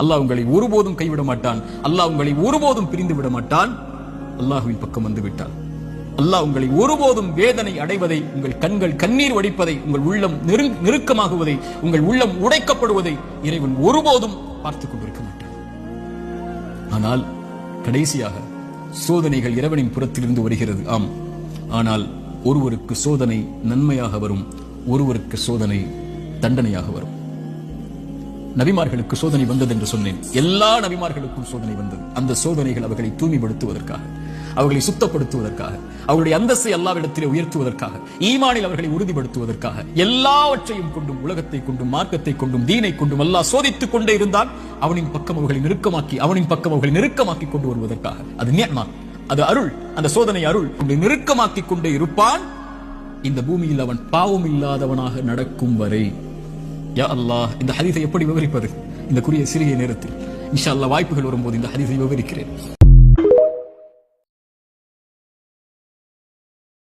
அல்லாஹ் உங்களை ஒருபோதும் கைவிட மாட்டான். அல்லாஹ் உங்களை ஒருபோதும் பிரிந்து விட மாட்டான். அல்லாஹ்வின் பக்கம் வந்து விட்டான். அல்லாஹ் உங்களை ஒருபோதும் வேதனை அடைவதை, உங்கள் கண்கள் கண்ணீர் வடிப்பதை, உங்கள் உள்ளம் நெருக்கமாகுவதை, உங்கள் உள்ளம் உடைக்கப்படுவதை இறைவன் ஒருபோதும் பார்த்துக் கொண்டிருக்க மாட்டான். ஆனால் கடைசியாக சோதனைகள் இறைவனின் புறத்திலிருந்து வருகிறது. ஆம், ஆனால் ஒருவருக்கு சோதனை நன்மையாக வரும், ஒருவருக்கு சோதனை தண்டனையாக வரும். நபிமார்களுக்கு சோதனை வந்தது என்று சொன்னேன். எல்லா நபிமார்களுக்கும் சோதனை வந்தது. அந்த சோதனைகள் அவர்களை தூய்மைப்படுத்துவதற்காக, அவர்களை சுத்தப்படுத்துவதற்காக, அவருடைய அந்தஸ்தை அல்லாஹ்விடத்திலே உயர்த்துவதற்காக, ஈமானில் அவர்களை உறுதிப்படுத்துவதற்காக, எல்லாவற்றையும் கொண்டும், உலகத்தை கொண்டும், மார்க்கத்தை கொண்டும், தீனை கொண்டும் அல்லாஹ் சோதித்துக் கொண்டே இருந்தால் அவனின் பக்கம் அவர்களை நெருக்கமாக்கி கொண்டு வருவதற்காக. அது நிஅமா, அது அருள். அந்த சோதனை அருள். நெருக்கமாக்கி கொண்டே இருப்பான். இந்த பூமியில் அவன் பாவம் இல்லாதவனாக நடக்கும் வரை. யா அல்லாஹ், இந்த ஹதீஸை எப்படி விவரிப்பது? இந்த குறுகிய சிறிய நேரத்தில் இன்ஷா அல்லாஹ் வாய்ப்புகள் வரும்போது இந்த ஹதீஸை விவரிக்கிறேன்.